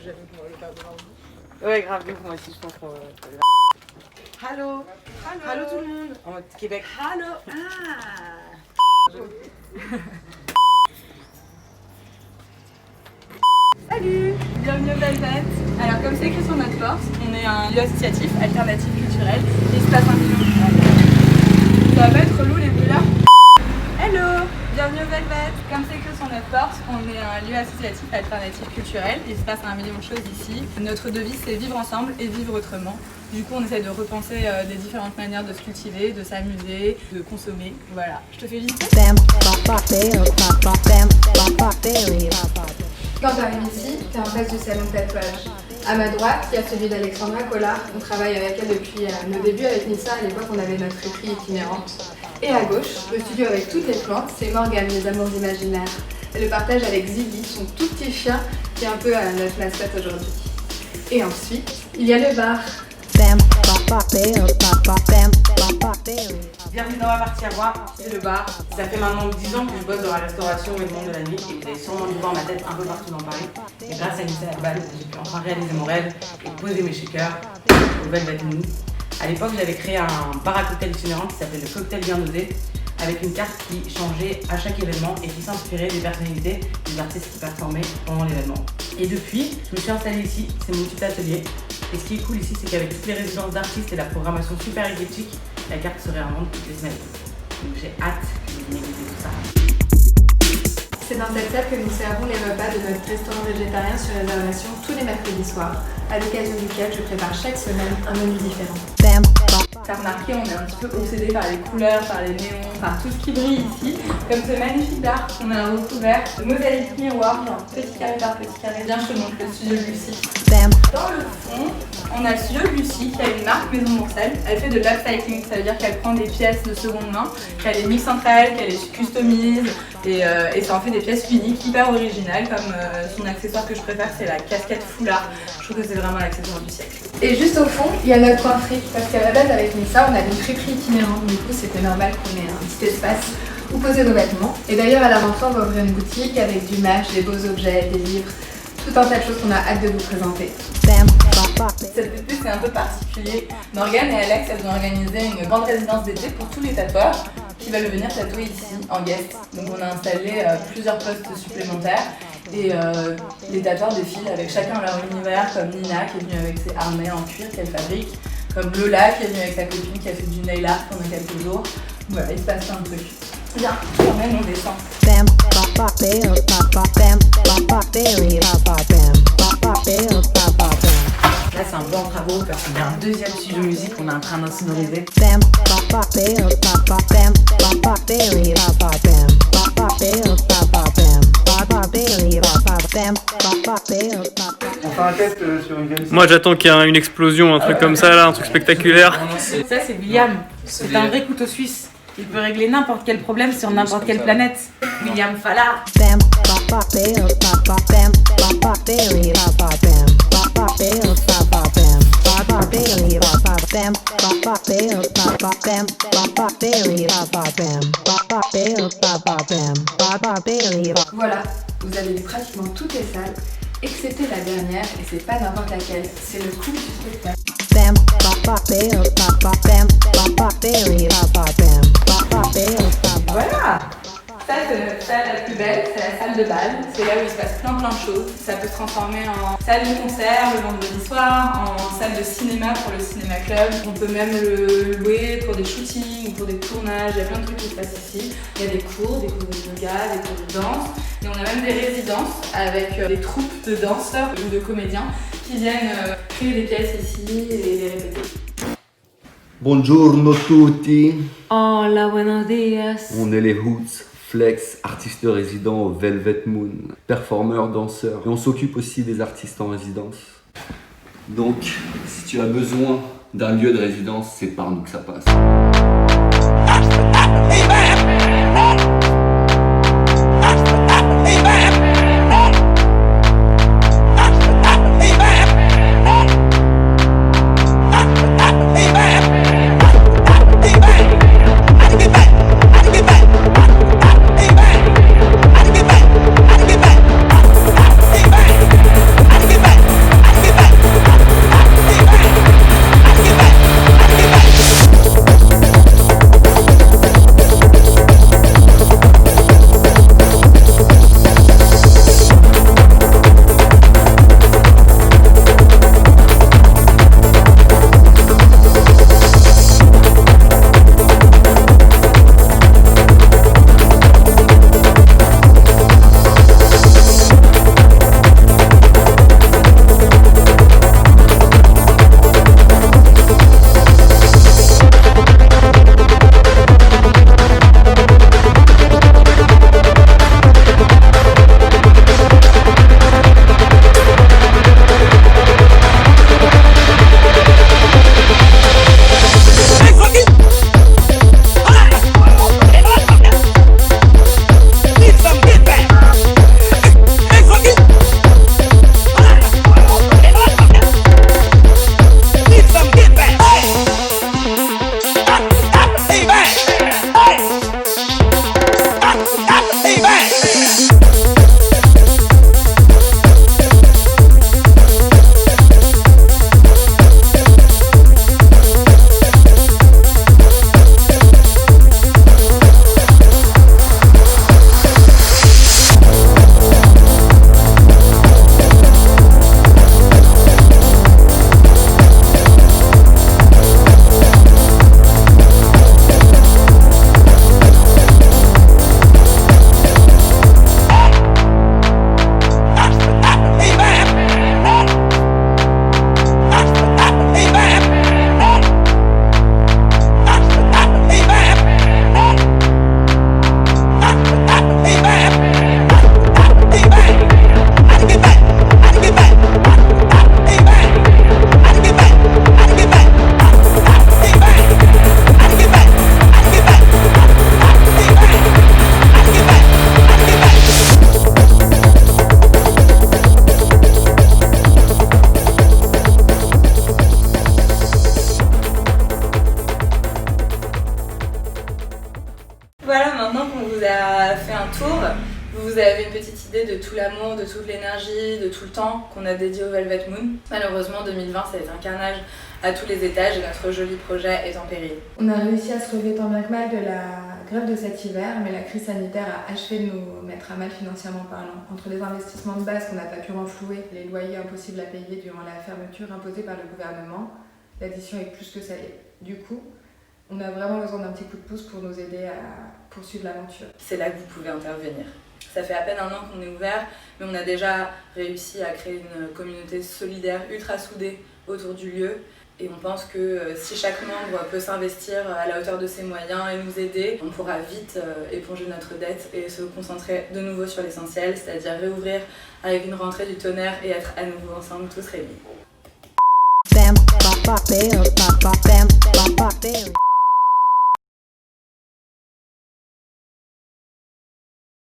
jamais pouvoir le faire devant vous. Ouais, grave, moi aussi, je pense qu'on va. Allô. Allô tout le monde. En mode Québec. Allô. Salut, bienvenue au Velvet. Alors comme c'est écrit sur notre porte, on est un lieu associatif, alternatif culturel, et il se passe un million de choses. Ça va pas être relou les bruits là. Hello, bienvenue au Velvet. Comme c'est écrit sur notre porte, on est un lieu associatif, alternatif culturel, il se passe un million de choses ici. Notre devise c'est vivre ensemble et vivre autrement. Du coup on essaie de repenser des différentes manières de se cultiver, de s'amuser, de consommer. Voilà, je te fais visiter. Quand tu arrives ici, tu es en face du salon de tatouage. À ma droite, il y a celui d'Alexandra Collard. On travaille avec elle depuis nos débuts avec Nissa. À l'époque, on avait notre écrit itinérante. Et à gauche, le studio avec toutes les plantes, c'est Morgane, les amours imaginaires. Elle le partage avec Ziggy, son tout petit chien, qui est un peu notre mascotte aujourd'hui. Et ensuite, il y a le bar. Bienvenue dans ma partie à moi, c'est le bar. Ça fait maintenant 10 ans que je bosse dans la restauration et le monde de la nuit et vous avez sûrement dû voir ma tête un peu partout dans Paris. Et grâce à Nissa Herbal, j'ai pu enfin réaliser mon rêve et poser mes shakers au Velvet Moon. À l'époque, j'avais créé un bar à cocktail itinérant qui s'appelait le Cocktail Bien Dosé, avec une carte qui changeait à chaque événement et qui s'inspirait des personnalités des artistes qui performaient pendant l'événement. Et depuis, je me suis installée ici, c'est mon petit atelier. Et ce qui est cool ici, c'est qu'avec toutes les résidences d'artistes et la programmation super éclectique, la carte serait à vendre toutes les semaines. Donc j'ai hâte de visiter tout ça. C'est dans cette salle que nous servons les repas de notre restaurant végétarien sur réservation tous les mercredis soirs, à l'occasion duquel je prépare chaque semaine un menu différent. T'as remarqué, on est un petit peu obsédé par les couleurs, par les néons, par tout ce qui brille ici. Comme ce magnifique bar qu'on a recouvert de mosaïque miroir, genre petit carré par petit carré. Viens, je te montre le studio de Lucie. Dans le fond, on a le studio de Lucie qui a une marque Maison Mourcel. Elle fait de l'upcycling, ça veut dire qu'elle prend des pièces de seconde main, qu'elle les mixe entre elles, qu'elle les customise et ça en fait des pièces uniques, hyper originales. Comme son accessoire que je préfère, c'est la casquette foulard. Je trouve que c'est vraiment l'accessoire du siècle. Et juste au fond, il y a notre coin fric, parce qu'à la base avec Nissa, on avait une friperie itinérante, du coup c'était normal qu'on ait un petit espace où poser nos vêtements. Et d'ailleurs à la rentrée, on va ouvrir une boutique avec du merch, des beaux objets, des livres, tout un tas de choses qu'on a hâte de vous présenter. Cet été c'est un peu particulier. Morgane et Alex elles ont organisé une grande résidence d'été pour tous les tatoueurs qui veulent venir tatouer ici en guest. Donc on a installé plusieurs postes supplémentaires et les tatoueurs défilent avec chacun leur univers, comme Nina qui est venue avec ses harnais en cuir qu'elle fabrique, comme Lola qui est venue avec sa copine qui a fait du nail art pendant quelques jours. Voilà, il se passe plein de trucs. Viens, quand même on descend. Là, c'est un peu en travaux parce qu'il y a un deuxième studio de musique qu'on est en train d'insonoriser. On fait un test sur une game. Moi j'attends qu'il y ait une explosion, un truc comme ça là, un truc spectaculaire. Ça, c'est William. C'est un vrai couteau suisse. Il peut régler n'importe quel problème sur n'importe quelle planète. William Fallard. Voilà, vous avez vu pratiquement toutes les salles, excepté la dernière, et c'est pas n'importe laquelle, c'est le coup du spectacle. Voilà! Ça, c'est notre salle la plus belle, c'est la salle de bal. C'est là où il se passe plein de choses. Ça peut se transformer en salle de concert le vendredi soir, en salle de cinéma pour le cinéma club. On peut même le louer pour des shootings ou pour des tournages. Il y a plein de trucs qui se passent ici. Il y a des cours de yoga, des cours de danse. Et on a même des résidences avec des troupes de danseurs ou de comédiens qui viennent créer des pièces ici et les répéter. Buongiorno tutti, Hola, buenos días. on est les Hoots, Flex, artistes résidents au Velvet Moon, performeurs, danseurs, et on s'occupe aussi des artistes en résidence. Donc, si tu as besoin d'un lieu de résidence, c'est par nous que ça passe. vous avez une petite idée de tout l'amour, de toute l'énergie, de tout le temps qu'on a dédié au Velvet Moon. Malheureusement, 2020, ça a été un carnage à tous les étages et notre joli projet est en péril. On a réussi à se relever tant bien que mal de la grève de cet hiver, mais la crise sanitaire a achevé de nous mettre à mal financièrement parlant. Entre les investissements de base qu'on n'a pas pu renflouer, les loyers impossibles à payer durant la fermeture imposée par le gouvernement, l'addition est plus que salée. Du coup, on a vraiment besoin d'un petit coup de pouce pour nous aider à poursuivre l'aventure. C'est là que vous pouvez intervenir. Ça fait à peine un an qu'on est ouvert, mais on a déjà réussi à créer une communauté solidaire, ultra soudée autour du lieu. Et on pense que si chaque membre peut s'investir à la hauteur de ses moyens et nous aider, on pourra vite éponger notre dette et se concentrer de nouveau sur l'essentiel, c'est-à-dire réouvrir avec une rentrée du tonnerre et être à nouveau ensemble tous réunis.